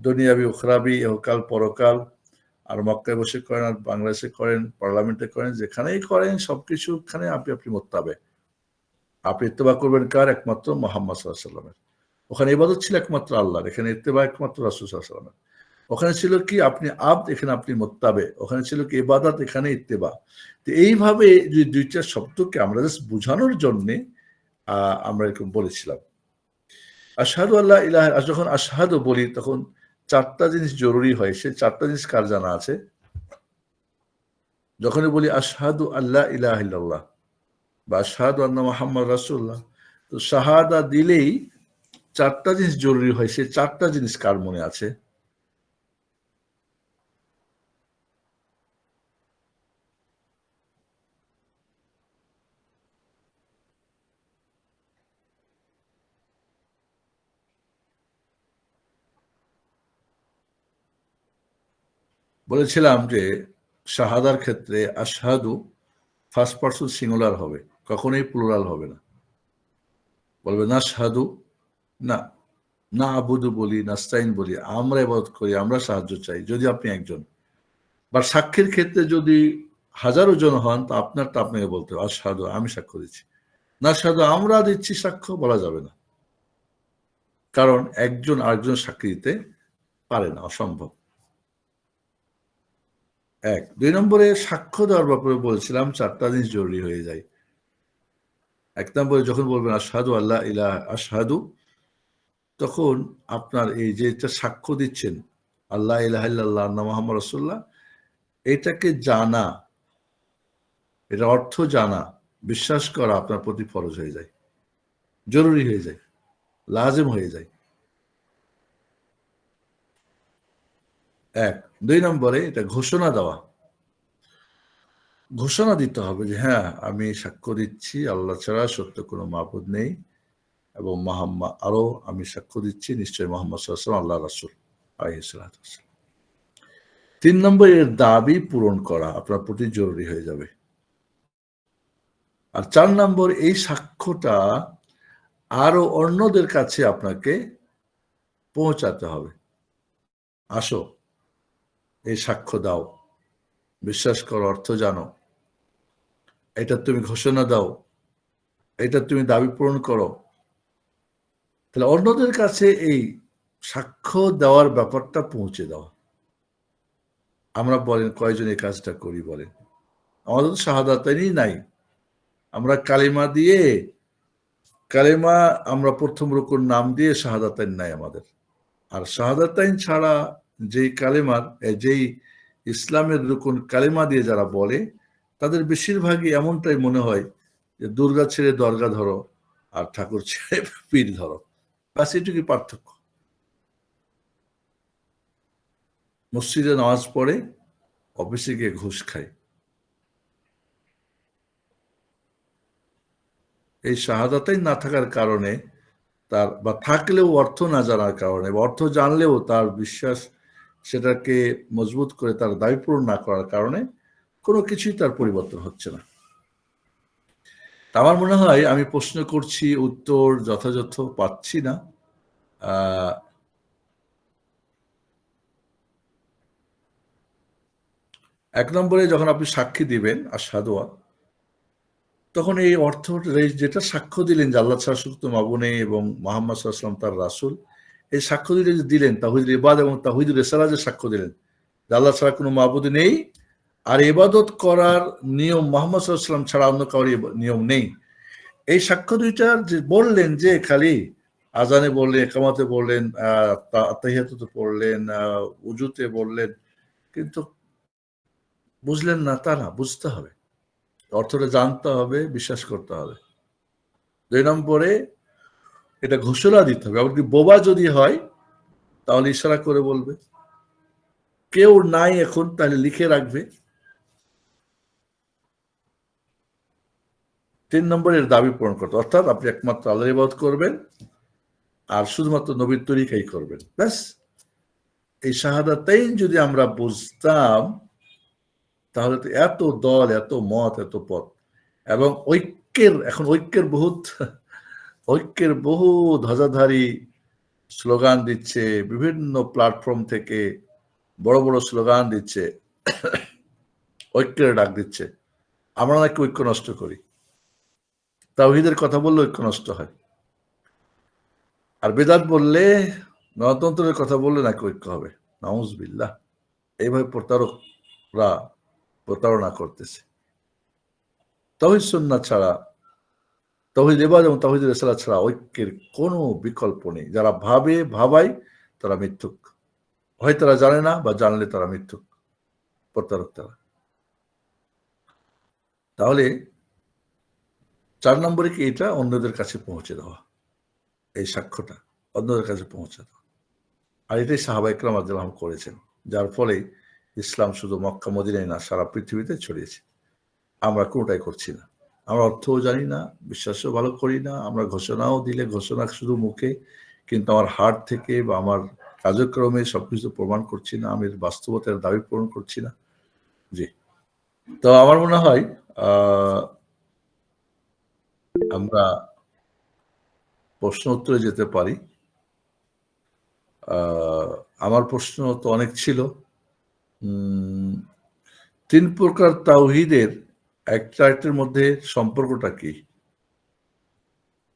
দুনিয়াবি উখরাবি, ইহকাল পরকাল, আর মক্কায় বসে করেন, আর বাংলাদেশে করেন, পার্লামেন্টে করেন, যেখানেই করেন সবকিছুখানে আপনি মুত্তাবে। আপনি ইত্তেবা করবেন কার? একমাত্র মুহাম্মদ সাল্লাল্লাহু আলাইহি ওয়াসাল্লামের। ওখানে ইবাদত ছিল একমাত্র আল্লাহর, এখানে ইত্তেবা একমাত্র রাসূল সাল্লাল্লাহু আলাইহি ওয়াসাল্লামের। ওখানে ছিল কি আপনি আব্দ, এখানে আপনি মুত্তাবে। ওখানে ছিল কি ইবাদত, এখানে ইত্তেবা। তো এইভাবে যে 2টা শব্দকে আমরা জাস্ট বোঝানোর জন্যে আমরা এরকম বলেছিলাম। আশহাদু আল্লা ইলাহা, যখন আশহাদু বলি তখন 4টা জিনিস জরুরি হয়। সেই 4টা জিনিস কার জানা আছে? যখনই বলি আশহাদু আল্লা ইলাহা ইল্লাল্লাহ বা আশহাদু আন্না মুহাম্মাদুর রাসূলুল্লাহ, তো শাহাদা দিলেই 4টা জিনিস জরুরি হয়। সেই 4টা জিনিস কার মনে আছে? বলেছিলাম যে শাহাদার ক্ষেত্রে আশহাদু ফার্স্ট পারসন সিঙ্গুলার হবে, কখনোই প্লুরাল হবে না। বলবে নাশহাদু, না, না আবুদু বলি, নাস্তাইন বলি, আমরা ইবাদত করি, আমরা সাহায্য চাই, যদি আপনি একজন। বা সাক্ষীর ক্ষেত্রে যদি হাজারো জন হন, তা আপনারটা আপনাকে বলতে হবে, আশহাদু, আমি সাক্ষ্য দিচ্ছি। নাশহাদু, আমরা দিচ্ছি সাক্ষ্য, বলা যাবে না, কারণ একজন আরেকজন সাক্ষী দিতে পারে না, অসম্ভব। 1 2 নম্বরে সাক্ষ্য দেওয়ার ব্যাপারে বলছিলাম 4টা জিনিস জরুরি হয়ে যায়। 1 নম্বরে যখন বলবেন আশহাদু আল্লা ইলাহা, আশহাদু, তখন আপনার এই যেটা সাক্ষ্য দিচ্ছেন, আল্লাহ ইলাহা ইল্লাল্লাহ, আন্না মুহাম্মদ রাসূলুল্লাহ, এটাকে জানা, এটার অর্থ জানা, বিশ্বাস করা আপনার প্রতি ফরজ হয়ে যায়, জরুরি হয়ে যায়, লাজিম হয়ে যায়। 1 2 নম্বরে এটা ঘোষণা দেওয়া, ঘোষণা দিতে হবে যে হ্যাঁ, আমি সাক্ষ্য দিচ্ছি আল্লাহ ছাড়া সত্য কোনো মাবুদ নেই, এবং আরো আমি সাক্ষ্য দিচ্ছি নিশ্চয়ই মুহাম্মদ সাল্লাল্লাহু আলাইহি ওয়াসাল্লাম আল্লাহর রাসূল আলাইহিস সালাতু ওয়াস সালাম। 3 নম্বর, এর দাবি পূরণ করা আপনার প্রতি জরুরি হয়ে যাবে। আর 4 নম্বর, এই সাক্ষ্যটা আরো অন্যদের কাছে আপনাকে পৌঁছাতে হবে। আসো, এই সাক্ষ্য দাও, বিশ্বাস করো, অর্থ জানো, এটা তুমি ঘোষণা দাও, এটা তুমি দাবি পূরণ করো, তাহলে অন্যদের কাছে এই সাক্ষ্য দেওয়ার ব্যাপারটা পৌঁছে দাও। আমরা বলেন কয়জন এই কাজটা করি বলেন? আমাদের তো শাহাদাতাইনই নাই। আমরা কালিমা দিয়ে, কালিমা আমরা প্রথম রুকুন নাম দিয়ে শাহাদাতাইন নাই আমাদের। আর শাহাদাতাইন ছাড়া যেই কালিমার যেই ইসলামের রুকুন কালিমা দিয়ে যারা বলে, তাদের বেশিরভাগই এমনটাই মনে হয় যে দুর্গা ছেড়ে দরগা ধরো আর ঠাকুর ছেড়ে পীর ধরো, বাস এটুকুই পার্থক্য। মসজিদে নামাজ পড়ে, অফিসে গিয়ে ঘুষ খায়। এই শাহাদাতাই না থাকার কারণে তার, বা থাকলেও অর্থ না জানার কারণে, বা অর্থ জানলেও তার বিশ্বাস সেটাকে মজবুত করে তার দাবি পূরণ না করার কারণে কোনো কিছুই তার পরিবর্তন হচ্ছে না। আমার মনে হয় আমি প্রশ্ন করছি, উত্তর যথাযথ পাচ্ছি না। এক নম্বরে যখন আপনি সাক্ষী দিবেন আশহাদু, তখন এই অর্থ যেটা সাক্ষ্য দিলেন যে আল্লাহ ছাড়া সত্য মাবুদ নেই এবং মুহাম্মদ সাল্লাল্লাহু আলাইহি ওয়াসাল্লাম তার রাসূল, এই সাক্ষ্য দিলেন তাওহীদুল ইবাদ এবং তাওহীদুর রিসালাতের সাক্ষ্য দিলেন যে আল্লাহ ছাড়া কোনো মাবুদ নেই, আর ইবাদত করার নিয়ম মুহাম্মদ সাল্লাল্লাহু আলাইহি ওয়াসাল্লাম ছাড়া অন্য কারো নিয়ম নেই। এই সাক্ষ্য দুইটা যে বললেন, যে খালি আজানে বললেন, ইকামতে বললেন, তাহিয়াতুতে পড়লেন, উজুতে বললেন, কিন্তু বুঝলেন না তা না, বুঝতে হবে, অর্থটা জানতে হবে, বিশ্বাস করতে হবে। 2 নম্বরে এটা ঘোষণা দিতে হবে। এমনকি বোবা যদি হয় তাহলে ইশারা করে বলবে, কেউ নাই এখন তাহলে লিখে রাখবে। 3 নম্বরের দাবি পূরণ করতে, অর্থাৎ আপনি একমাত্র আল্লাহর ইবাদত করবেন আর শুধুমাত্র নবীর তরিকাই করবেন, ব্যাস। এই শাহাদাতাইন যদি আমরা বুঝতাম তাহলে তো এত দল, এত মত, এত পথ, এবং এখন ঐক্যের বহু ধ্বজাধারী স্লোগান দিচ্ছে, বিভিন্ন প্ল্যাটফর্ম থেকে বড় বড় স্লোগান দিচ্ছে, ঐক্যের ডাক দিচ্ছে। আমরা নাকি ঐক্য নষ্ট করি, তাওহীদের কথা বললে ঐক্য নষ্ট হয়, আর বেদাত বললে, গণতন্ত্রের কথা বললে নাকি ঐক্য হবে। নাউজুবিল্লাহ। এইভাবে প্রতারকরা প্রতারণা করতেছে। তাওহীদ সুন্নাহ ছাড়া, তাওহীদ ইবাদত এবং তাওহীদ রিসালাত ছাড়া ঐক্যের কোনো বিকল্প নেই। যারা ভাবায় তারা মিথ্যুক, হয় তারা জানে না, বা জানলে তারা মিথ্যুক, প্রতারক তারা। তাহলে 4 নম্বরে কি এটা অন্যদের কাছে পৌঁছে দেওয়া, এই সাক্ষ্যটা অন্যদের কাছে পৌঁছে দেওয়া। আর এটাই সাহাবায়ে কেরাম রাদিয়াল্লাহু আনহুম করেছেন, যার ফলে ইসলাম শুধু মক্কা মদিনায় না, সারা পৃথিবীতে ছড়িয়েছে। আমরা কোনটাই করছি না। আমরা অর্থও জানি না, বিশ্বাসও ভালো করি না। আমরা ঘোষণাও দিলে ঘোষণা শুধু মুখে, কিন্তু আমার হার্ট থেকে বা আমার কার্যক্রমে সবকিছু প্রমাণ করছি না, আমি বাস্তবতার দাবি পূরণ করছি না। জি। তো আমার মনে হয় আমরা প্রশ্ন উত্তরে যেতে পারি। আমার প্রশ্ন তো অনেক ছিল। 3 প্রকার তাওহীদের একটা আরেকটার মধ্যে সম্পর্কটা কি?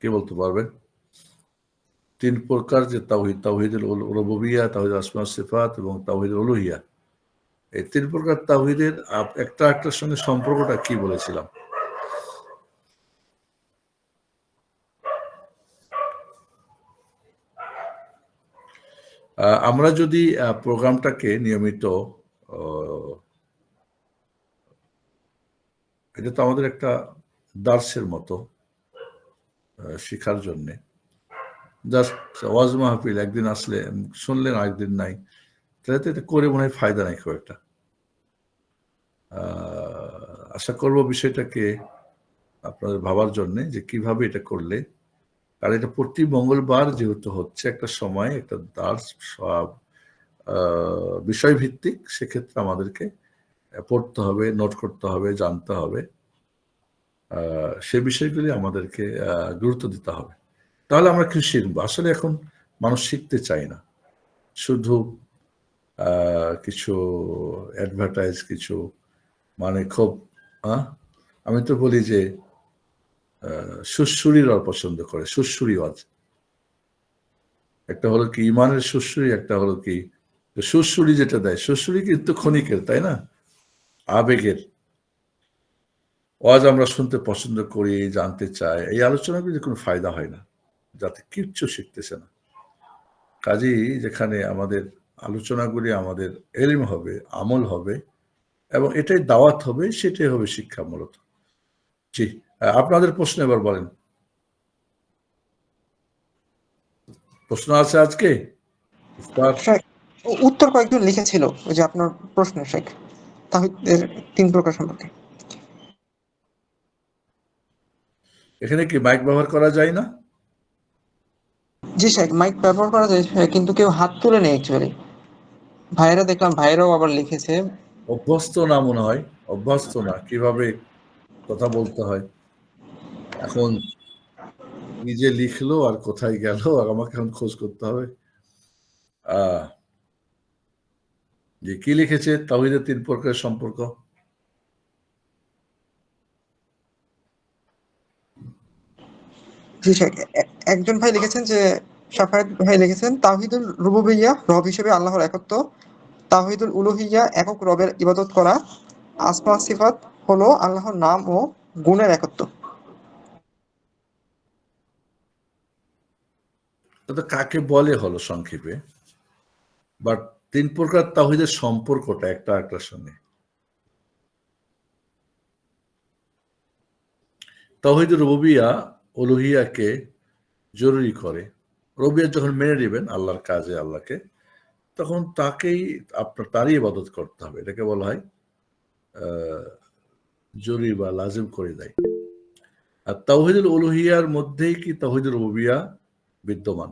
কে বলতে পারবেন? 3 প্রকার যে তাওহীদ, তাওহীদুল রুবুবিয়্যাহ, তাওহীদুল আসমা ওয়াস সিফাত এবং তাওহীদুল উলুহিয়্যাহ। এই 3 প্রকার তাওহীদের একটা আরেকটার সঙ্গে সম্পর্কটা কি বলেছিলাম? আমরা যদি প্রোগ্রামটাকে নিয়মিত, এটা তো আমাদের একটা দার্সের মতো শিখার জন্যে, জাস্ট ওয়াজ মাহফিল, একদিন আসলে শুনলেন, আরেকদিন নাই, তাহলে তো এটা করে মনে হয় ফায়দা নাই খুব একটা। আশা করব বিষয়টাকে আপনাদের ভাবার জন্যে যে কিভাবে এটা করলে, আর এটা প্রতি মঙ্গলবার যেহেতু হচ্ছে একটা সময়, একটা দার্স বিষয়ভিত্তিক, সেক্ষেত্রে আমাদেরকে পড়তে হবে, নোট করতে হবে, জানতে হবে, সে বিষয়গুলি আমাদেরকে গুরুত্ব দিতে হবে। তাহলে আমরা কিছু শিখবো। আসলে এখন মানুষ শিখতে চায় না, শুধু কিছু অ্যাডভার্টাইজ, কিছু মানে খুব, আমি তো বলি যে সুশ্রুরির পছন্দ করে, সুশ্রুরি ওয়াজ। একটা হলো কি ইমানের সুশ্রুরি, একটা হলো কি সুশ্রুরি যেটা দেয়, সুশ্রুরি কিন্তু ক্ষণিকের, তাই না, আবেগের ওয়াজ আমরা শুনতে পছন্দ করি, জানতে চাই। এই আলোচনাগুলি কোনো ফায়দা হয় না, যাতে কিচ্ছু শিখতেছে না। কাজেই যেখানে আমাদের আলোচনাগুলি আমাদের এলিম হবে, আমল হবে, এবং এটাই দাওয়াত হবে, সেটাই হবে শিক্ষা মূলত। জি, আপনাদের প্রশ্ন এবার বলেন। প্রশ্ন আছে আজকে? শেখ, উত্তর কয়েকজন লিখেছিল ওই যে আপনার প্রশ্ন শেখ, তাওহীদের 3 প্রকার সম্পর্কে। এখানে কি মাইক ব্যবহার করা যায় না? জি শেখ, মাইক ব্যবহার করা যায় কিন্তু কেউ হাত তুলে নেই অ্যাকচুয়ালি। ভাইয়েরা দেখলাম, ভাইয়েরাও আবার লিখেছে। অভ্যস্ত না মনে হয়, অভ্যস্ত না কিভাবে কথা বলতে হয়। এখন কি যে লিখলো আর কোথায় গেল, আর আমাকে এখন খোঁজ করতে হবে। যে কি লিখেছে তাওহীদের 3 প্রকারের সম্পর্ক? জি শেখ, একজন ভাই লিখেছেন যে, শাফায়েত ভাই লিখেছেন তাওহীদুল রুবুবিয়্যাহ, রব হিসেবে আল্লাহর একত্ব। তাওহীদুল উলুহিয়্যাহ, একক রবের ইবাদত করা। আসমা সিফাত হলো আল্লাহর নাম ও গুণের একত্ব। তো কাকে বলে হলো সংক্ষেপে, বাট 3 প্রকার তাওহীদের সম্পর্কটা একটা একটার সঙ্গে। তাওহীদ রুবুবিয়্যাহ উলুহিয়াকে জরুরি করে। রুবুবিয়্যাহ যখন মেনে নেবেন আল্লাহর কাজে আল্লাহকে, তখন তাকেই আপনার তারই ইবাদত করতে হবে। এটাকে বলা হয় জরুরি বা লাজিম করে দেয়। আর তাওহীদুল উলুহিয়ার মধ্যেই কি তাওহীদুর রুবুবিয়্যাহ বিদ্যমান।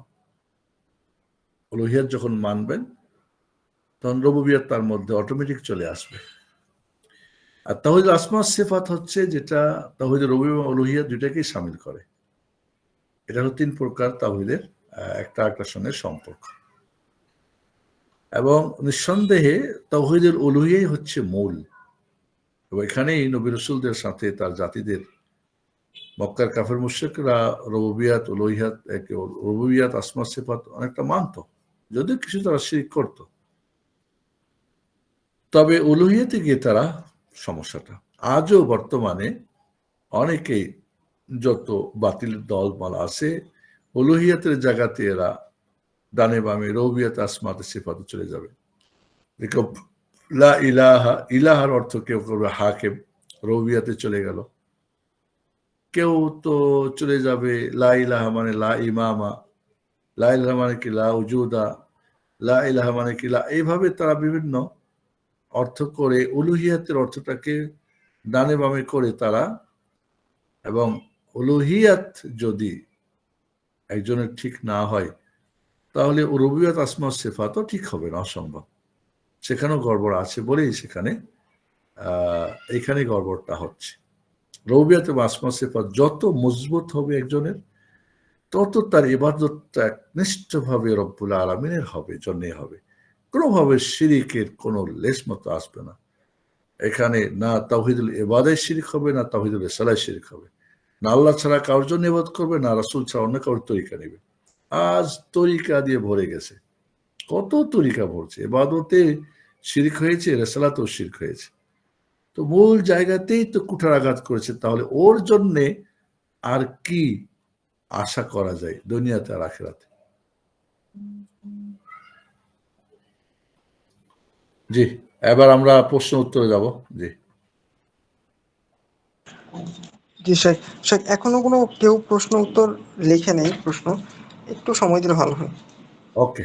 উলুহিয়াত যখন মানবেন, তখন রুবুবিয়্যাহ তার মধ্যে অটোমেটিক চলে আসবে। আর তাওহীদুল আসমা সিফাত হচ্ছে যেটা তাওহীদুর রুবুবিয়্যাহ উলুহিয়াত দুইটাকেই শামিল করে। এটা হলো 3 প্রকার তাওহীদের একটা একটার সঙ্গে সম্পর্ক। এবং নিঃসন্দেহে তাওহীদুল উলুহিয়াই হচ্ছে মূল। এবং এখানেই নবী রাসূলদের সাথে তার জাতিদের মক্কার কাফের মুশরিকরা রুবুবিয়্যাত উলুহিয়াত রুবুবিয়্যাত আসমা সিফাত অনেকটা মানত, যদিও কিছু তারা শিরক করত। তবে উলুহিয়াতে গিয়ে তারা সমস্যাটা আজও বর্তমানে অনেকেই, যত বাতিল দলমাল আছে, উলুহিয়াতের জায়গাতে এরা ডানে বামে রুবুবিয়্যাত আসমাতে সিফাতে চলে যাবে। দেখো, লা ইলাহা, ইলাহার অর্থ কেউ করবে হাকিম, রুবুবিয়্যাতে চলে গেল। কেউ তো চলে যাবে লা ইলাহা মানে লা ইমামা, লা ইলাহা মানে কি লা উজুদা, লা ইলাহা মানে কি লা, এইভাবে তারা বিভিন্ন অর্থ করে উলুহিয়াতের অর্থটাকে ডানে বামে করে তারা। এবং উলুহিয়াত যদি একজনের ঠিক না হয়, তাহলে রুবুবিয়্যাত আসমা সিফাতও ঠিক হবে না, অসম্ভব। সেখানেও গড়বড় আছে বলেই সেখানে এখানে গড়বড়টা হচ্ছে। রুবুবিয়্যাত এবং আসমা সিফাত যত মজবুত হবে একজনের, তত তার ইবাদতটা একনিষ্ঠভাবে রব্বুল আলামিনের জন্যই হবে। কোনোভাবে শিরিকের কোনো লেশ মতো আসবে না। এখানে না তাওহীদুল ইবাদায় শিরিক হবে, না তাওহীদুল রিসালায় শিরিক হবে। না আল্লাহ ছাড়া কারোর জন্য ইবাদত করবে, না রাসূল ছাড়া অন্য কারোর তরিকা নেবে। আজ তরিকা দিয়ে ভরে গেছে, কত তরিকা ভরছে। ইবাদতে শিরিক হয়েছে, রিসালাতেও শিরিক হয়েছে। তো মূল জায়গাতেই তো কুঠারাঘাত করেছে, তাহলে ওর জন্যে আর কি আশা করা যায় দুনিয়াতে আর আখিরাতে? জি, এবার আমরা প্রশ্ন উত্তরে যাব। জি জি শেখ, শেখ এখনো কোনো কেউ প্রশ্ন উত্তর লিখে নেই। প্রশ্ন একটু সময় দিলে ভালো হয়। ওকে,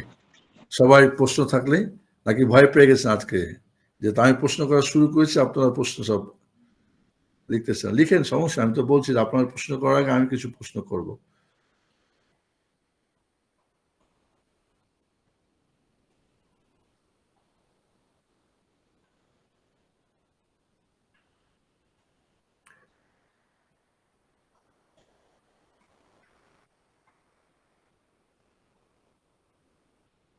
সবাই প্রশ্ন থাকলে, নাকি ভয় পেয়ে গেছেন আজকে যে আমি প্রশ্ন করা শুরু করেছি, আপনারা প্রশ্ন সব লিখতেছেন? লিখেন, সমস্যা, আমি তো বলছি যে আপনার প্রশ্ন করার আগে আমি কিছু প্রশ্ন করব।